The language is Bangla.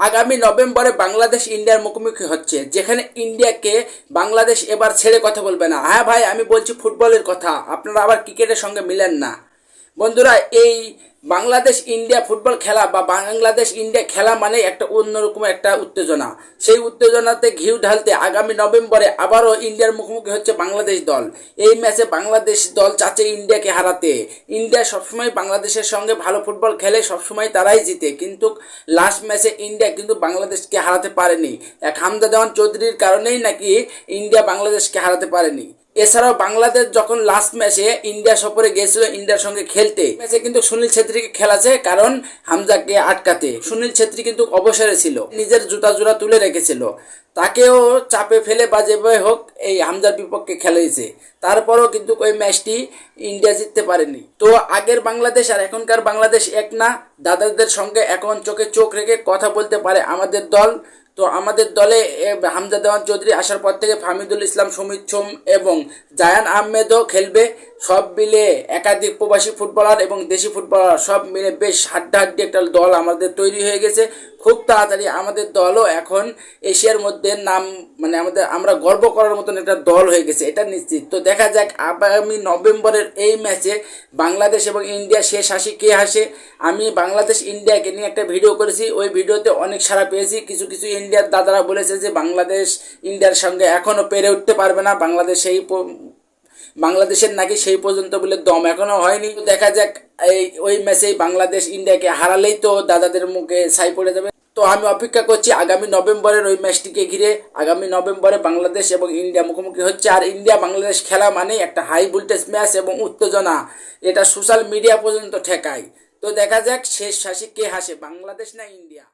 আগামী নভেম্বরে বাংলাদেশ ইন্ডিয়ার মুখোমুখি হচ্ছে, যেখানে ইন্ডিয়াকে বাংলাদেশ এবার ছেড়ে কথা বলবে না। হ্যাঁ ভাই, আমি বলছি ফুটবলের কথা, আপনারা আবার ক্রিকেটের সঙ্গে মিলেন না। বন্ধুরা, এই বাংলাদেশ ইন্ডিয়া ফুটবল খেলা বা বাংলাদেশ ইন্ডিয়া খেলা মানে একটা অন্যরকম একটা উত্তেজনা। সেই উত্তেজনাতে ঘিউ ঢালতে আগামী নভেম্বরে আবারও ইন্ডিয়ার মুখোমুখি হচ্ছে বাংলাদেশ দল। এই ম্যাচে বাংলাদেশ দল চাচ্ছে ইন্ডিয়াকে হারাতে। ইন্ডিয়া সবসময় বাংলাদেশের সঙ্গে ভালো ফুটবল খেলে, সবসময় তারাই জিতে, কিন্তু লাস্ট ম্যাচে ইন্ডিয়া কিন্তু বাংলাদেশকে হারাতে পারেনি। এক হামজা দেওয়ান চৌধুরীর কারণেই নাকি ইন্ডিয়া বাংলাদেশকে হারাতে পারেনি। এছাড়াও বাংলাদেশ যখন লাস্ট ম্যাচে ইন্ডিয়া সফরে গিয়েছিল ইন্ডিয়ার সঙ্গে খেলতে, ম্যাচে কিন্তু সুনীল ছেত্রীকে খেলাছে কারণ হামজাকে আটকাতে। সুনীল ছেত্রী কিন্তু অবসরে ছিল, নিজের জুতা জোড়া তুলে রেখেছিল, তাকেও চাপে ফেলে বা যেভাবে হোক এই হামজার বিপক্ষে খেলেছে। তারপরও কিন্তু ওই ম্যাচটি ইন্ডিয়া জিততে পারেনি। তো আগের বাংলাদেশ আর এখনকার বাংলাদেশ এক না। দাদাদের সঙ্গে এখন চোখে চোখ রেখে কথা বলতে পারে আমাদের দল। তো আমাদের দলে হামজা দেওয়ান চৌধুরী আসার পর থেকে ফাহমিদুল ইসলাম, সুমিত সোম এবং জায়ান আহমেদও খেলবে। সব মিলে একাধিক প্রবাসী ফুটবলার এবং দেশি ফুটবলার সব মিলে বেশ হাড্ডাহাড্ডি একটা দল আমাদের তৈরি হয়ে গেছে। খুব তাড়াতাড়ি আমাদের দলও এখন এশিয়ার মধ্যে নাম, মানে আমরা গর্ব করার মতন একটা দল হয়ে গেছে, এটা নিশ্চিত। তো দেখা যাক আগামী নভেম্বরের এই ম্যাচে বাংলাদেশ এবং ইন্ডিয়া শেষ হাসি কে হাসে। আমি বাংলাদেশ ইন্ডিয়াকে নিয়ে একটা ভিডিও করেছি, ওই ভিডিওতে অনেক সাড়া পেয়েছি। কিছু কিছু ইন্ডিয়ার দাদারা বলেছে যে বাংলাদেশ ইন্ডিয়ার সঙ্গে এখনও পেরে উঠতে পারবে না, বাংলাদেশের নাকি সেই পর্যন্ত বলে দম এখনো হয়নি। দেখা যাক ওই ম্যাচেই বাংলাদেশ ইন্ডিয়াকে হারালেই তো দাদাদের মুখে ছাই পড়ে যাবে। তো আমি অপেক্ষা করছি আগামী নভেম্বরের ওই ম্যাচটিকে ঘিরে। আগামী নভেম্বরে বাংলাদেশ এবং ইন্ডিয়া মুখোমুখি হচ্ছে, আর ইন্ডিয়া বাংলাদেশ খেলা মানে একটা হাই ভোল্টেজ ম্যাচ এবং উত্তেজনা, এটা সোশ্যাল মিডিয়া পর্যন্ত ঠেকায়। তো দেখা যাক শেষ হাসি কে হাসে, বাংলাদেশ না ইন্ডিয়া।